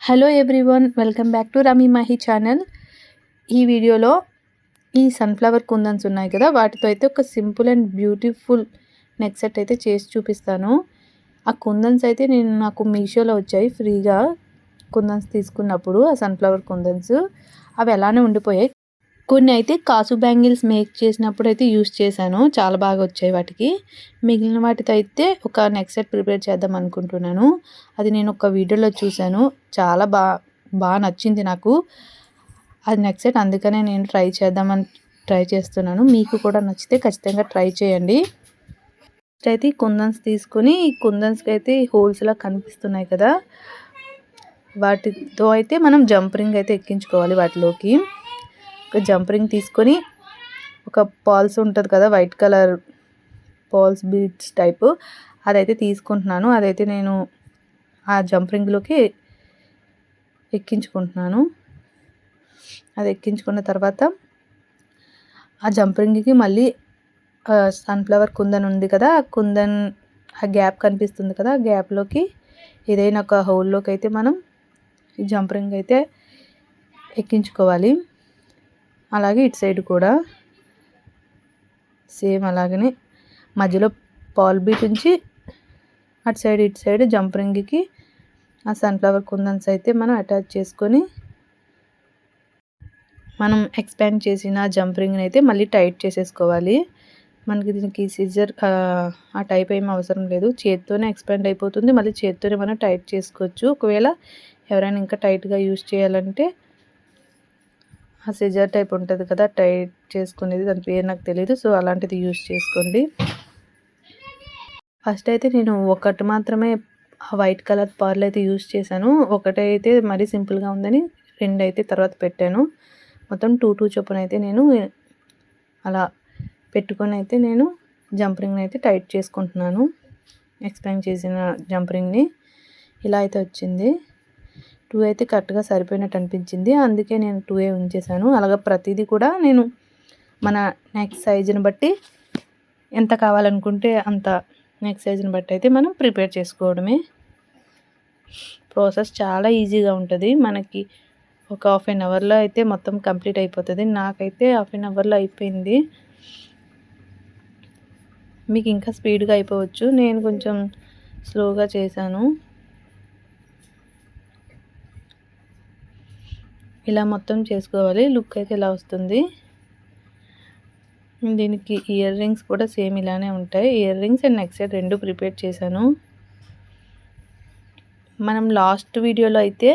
Hello everyone, welcome back to rummy Mahe channel. ఈ వీడియోలో ఈ సన్ఫ్లవర్ కుందన్స్ ఉన్నాయి కదా, వాటితో అయితే ఒక simple and beautiful neck set అయితే చేసి చూపిస్తాను. ఆ కుందన్స్ అయితే నాకు మీషోలో వచ్చాయి ఫ్రీగా. కుందన్స్ తీసుకున్నప్పుడు ఆ సన్ఫ్లవర్ కుందన్స్ అవి అలానే ఉండిపోయాయి. కొన్ని అయితే కాసు బ్యాంగిల్స్ మేక్ చేసినప్పుడు అయితే యూస్ చేశాను, చాలా బాగా వచ్చాయి వాటికి. మిగిలిన వాటితో అయితే ఒక నెక్ సెట్ ప్రిపేర్ చేద్దాం అనుకుంటున్నాను. అది నేను ఒక వీడియోలో చూశాను, చాలా బాగా నచ్చింది నాకు అది నెక్ సెట్. అందుకనే నేను ట్రై చేస్తున్నాను. మీకు కూడా నచ్చితే ఖచ్చితంగా ట్రై చేయండి. అయితే కుందన్స్ తీసుకొని, ఈ కుందన్స్కి అయితే హోల్స్లా కనిపిస్తున్నాయి కదా, వాటితో అయితే మనం జంప్ రింగ్ అయితే ఎక్కించుకోవాలి. వాటిలోకి ఒక జంప్ రింగ్ తీసుకొని, ఒక పాల్స్ ఉంటుంది కదా white colour pearls beads type, అదైతే తీసుకుంటున్నాను. అదైతే నేను ఆ జంప్ రింగ్లోకి ఎక్కించుకుంటున్నాను. అది ఎక్కించుకున్న తర్వాత ఆ జంప్ రింగ్కి మళ్ళీ సన్ఫ్లవర్ కుందన్ ఉంది కదా, ఆ గ్యాప్ కనిపిస్తుంది కదా, ఆ గ్యాప్లోకి ఏదైనా ఒక హోల్లోకి అయితే మనం ఈ జంప్ రింగ్ అయితే ఎక్కించుకోవాలి. అలాగే ఇటు సైడ్ కూడా సేమ్ అలాగనే మధ్యలో పాల్ బీట్ ఉంచి అటు సైడ్ ఇటు సైడ్ జంప్ రింగ్కి ఆ సన్ఫ్లవర్ కుందన్స్ అయితే మనం అటాచ్ చేసుకొని, మనం ఎక్స్పాండ్ చేసిన జంప్ రింగ్ని అయితే మళ్ళీ టైట్ చేసేసుకోవాలి. మనకి దీనికి సిజర్ ఆ టైప్ ఏం అవసరం లేదు, చేత్తోనే ఎక్స్పాండ్ అయిపోతుంది. మళ్ళీ చేత్తోనే మనం టైట్ చేసుకోవచ్చు. ఒకవేళ ఎవరైనా ఇంకా టైట్గా యూజ్ చేయాలంటే ఆ సిజర్ టైప్ ఉంటుంది కదా టైట్ చేసుకునేది, దాని పేరు నాకు తెలియదు, సో అలాంటిది యూజ్ చేసుకోండి. ఫస్ట్ అయితే నేను ఒకటి మాత్రమే ఆ వైట్ కలర్ పర్ల్ అయితే యూజ్ చేశాను. ఒకటైతే మరీ సింపుల్గా ఉందని రెండు అయితే తర్వాత పెట్టాను. మొత్తం 2 చొప్పున అయితే నేను అలా పెట్టుకొని అయితే నేను జంప్ రింగ్ని అయితే టైట్ చేసుకుంటున్నాను. ఎక్స్పాండ్ చేసిన జంప్ రింగ్ని ఇలా అయితే వచ్చింది. 2 అయితే కరెక్ట్గా సరిపోయినట్టు అనిపించింది, అందుకే నేను 2 ఉంచేసాను. అలాగే ప్రతిదీ కూడా నేను మన నెక్ సైజుని బట్టి ఎంత కావాలనుకుంటే అంత నెక్ సైజుని బట్టి అయితే మనం ప్రిపేర్ చేసుకోవడమే. ప్రాసెస్ చాలా ఈజీగా ఉంటుంది. మనకి ఒక హాఫ్ అన్ అవర్లో అయితే మొత్తం కంప్లీట్ అయిపోతుంది. నాకైతే హాఫ్ అన్ అవర్లో అయిపోయింది. మీకు ఇంకా స్పీడ్గా అయిపోవచ్చు, నేను కొంచెం స్లోగా చేశాను. ఇలా మొత్తం చేసుకోవాలి. లుక్ అయితే ఇలా వస్తుంది. దీనికి ఇయర్ రింగ్స్ కూడా సేమ్ ఇలానే ఉంటాయి. Ear rings and neck set రెండు ప్రిపేర్ చేశాను. మనం లాస్ట్ వీడియోలో అయితే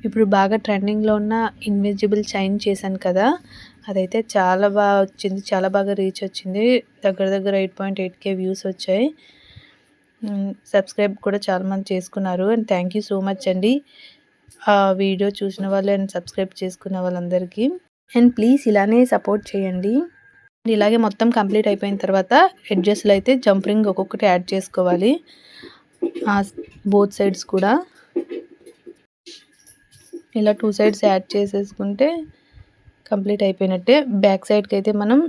ఇప్పుడు బాగా ట్రెండింగ్లో ఉన్న ఇన్విజిబుల్ చైన్ చేశాను కదా, అదైతే చాలా బాగా వచ్చింది, చాలా బాగా రీచ్ వచ్చింది. దగ్గర 8.8K వ్యూస్ వచ్చాయి. సబ్స్క్రైబ్ కూడా చాలామంది చేసుకున్నారు, and thank you so much అండి ఆ వీడియో చూసిన వాళ్ళు అండ్ సబ్స్క్రైబ్ చేసుకున్న వాళ్ళందరికీ. అండ్ ప్లీజ్ ఇలానే సపోర్ట్ చేయండి. ఇలాగే మొత్తం కంప్లీట్ అయిపోయిన తర్వాత ఎడ్జెస్లో అయితే జంప్ రింగ్ ఒక్కొక్కటి యాడ్ చేసుకోవాలి, బోత్ సైడ్స్ కూడా. ఇలా 2 సైడ్స్ యాడ్ చేసేసుకుంటే కంప్లీట్ అయిపోయినట్టే. బ్యాక్ సైడ్కి అయితే మనం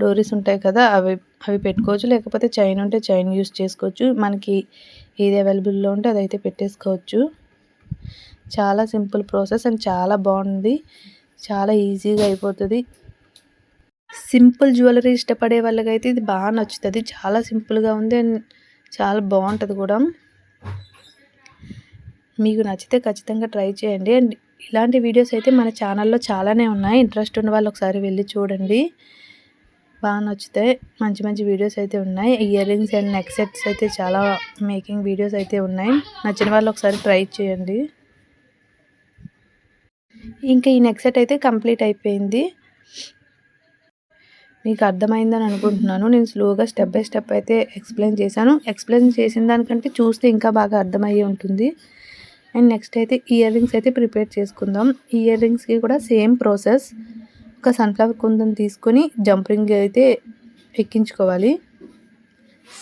డోరీస్ ఉంటాయి కదా, అవి పెట్టుకోవచ్చు, లేకపోతే చైన్ ఉంటే చైన్ యూస్ చేసుకోవచ్చు. మనకి ఏది అవైలబుల్లో ఉంటే అదైతే పెట్టేసుకోవచ్చు. చాలా సింపుల్ ప్రాసెస్ అండ్ చాలా బాగుంది, చాలా ఈజీగా అయిపోతుంది. సింపుల్ జ్యువెలరీ ఇష్టపడే వాళ్ళకైతే ఇది బాగా నచ్చుతుంది. చాలా సింపుల్గా ఉంది అండ్ చాలా బాగుంటుంది కూడా. మీకు నచ్చితే ఖచ్చితంగా ట్రై చేయండి. అండ్ ఇలాంటి వీడియోస్ అయితే మన ఛానల్లో చాలానే ఉన్నాయి, ఇంట్రెస్ట్ ఉన్న వాళ్ళు ఒకసారి వెళ్ళి చూడండి. బాగా నచ్చుతాయి, మంచి మంచి వీడియోస్ అయితే ఉన్నాయి. Ear rings and neck sets అయితే చాలా మేకింగ్ వీడియోస్ అయితే ఉన్నాయి. నచ్చిన వాళ్ళు ఒకసారి ట్రై చేయండి. ఇంకా ఈ నెక్ సెట్ అయితే కంప్లీట్ అయిపోయింది. మీకు అర్థమైందని అనుకుంటున్నాను. నేను స్లోగా స్టెప్ బై స్టెప్ అయితే ఎక్స్ప్లెయిన్ చేశాను. ఎక్స్ప్లెయిన్ చేసిన దానికంటే చూస్తే ఇంకా బాగా అర్థమయ్యే ఉంటుంది. అండ్ నెక్స్ట్ అయితే ఇయర్ రింగ్స్ అయితే ప్రిపేర్ చేసుకుందాం. ఇయర్ రింగ్స్కి కూడా సేమ్ ప్రాసెస్. ఒక సన్ఫ్లవర్ కుందన్ తీసుకొని జంప్ రింగ్ అయితే ఎక్కించుకోవాలి.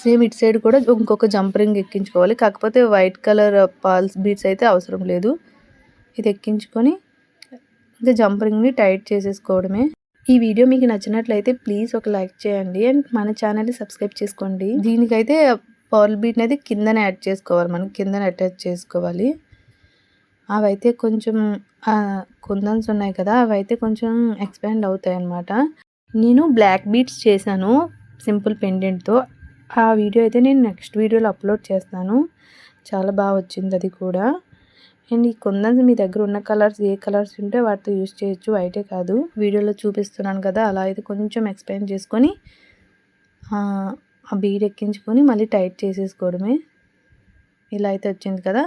సేమ్ ఇటు సైడ్ కూడా ఇంకొక జంప్ రింగ్ ఎక్కించుకోవాలి, కాకపోతే వైట్ కలర్ పాల్స్ బీడ్స్ అయితే అవసరం లేదు. ఇది ఎక్కించుకొని ఇంకా జంప్ రింగ్ని టైట్ చేసేసుకోవడమే. ఈ వీడియో మీకు నచ్చినట్లయితే ప్లీజ్ ఒక లైక్ చేయండి అండ్ మన ఛానల్ని సబ్స్క్రైబ్ చేసుకోండి. దీనికైతే పర్ల్ బీట్ అనేది కిందనే యాడ్ చేసుకోవాలి, మనం కిందనే అటాచ్ చేసుకోవాలి. అవైతే కొంచెం కుందన్స్ ఉన్నాయి కదా, అవైతే కొంచెం ఎక్స్పాండ్ అవుతాయి అన్నమాట. నేను బ్లాక్ బీట్స్ చేశాను సింపుల్ పెండెంట్తో. ఆ వీడియో అయితే నేను నెక్స్ట్ వీడియోలో అప్లోడ్ చేస్తాను. చాలా బాగా వచ్చింది అది కూడా. అండ్ ఈ కుందన్స్ మీ దగ్గర ఉన్న కలర్స్ ఏ కలర్స్ ఉంటే వాటితో యూస్ చేయొచ్చు, వైటే కాదు. వీడియోలో చూపిస్తున్నాను కదా, అలా అయితే కొంచెం ఎక్స్పాండ్ చేసుకొని ఆ బీడ్ ఎక్కించుకొని మళ్ళీ టైట్ చేసేసుకోవడమే. ఇలా అయితే వచ్చింది కదా.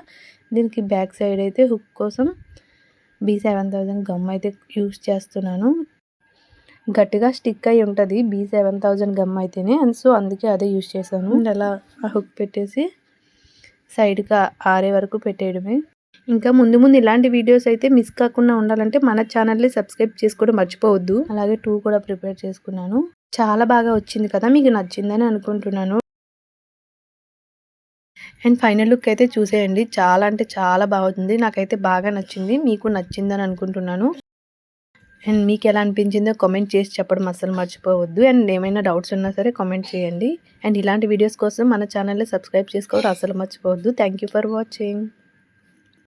దీనికి బ్యాక్ సైడ్ అయితే హుక్ కోసం B7000 గమ్ అయితే యూస్ చేస్తున్నాను. గట్టిగా స్టిక్ అయి ఉంటుంది B7000 గమ్ అయితేనే, అండ్ సో అందుకే అదే యూస్ చేశాను. అండ్ అలా ఆ హుక్ పెట్టేసి సైడ్గా ఆరే వరకు పెట్టేయడమే. ఇంకా ముందు ముందు ఇలాంటి వీడియోస్ అయితే మిస్ కాకుండా ఉండాలంటే మన ఛానల్ని సబ్స్క్రైబ్ చేసుకోవడం మర్చిపోవద్దు. అలాగే 2 కూడా ప్రిపేర్ చేసుకున్నాను. చాలా బాగా వచ్చింది కదా, మీకు నచ్చిందని అనుకుంటున్నాను. అండ్ ఫైనల్ లుక్ అయితే చూసేయండి, చాలా అంటే చాలా బాగుంది. నాకైతే బాగా నచ్చింది, మీకు నచ్చిందని అనుకుంటున్నాను. అండ్ మీకు ఎలా అనిపించిందో కామెంట్ చేసి చెప్పడం అస్సలు మర్చిపోవద్దు. అండ్ ఏమైనా డౌట్స్ ఉన్నా సరే కామెంట్ చేయండి. అండ్ ఇలాంటి వీడియోస్ కోసం మన ఛానల్ని సబ్స్క్రైబ్ చేసుకోవడం అస్సలు మర్చిపోవద్దు. Thank you for watching.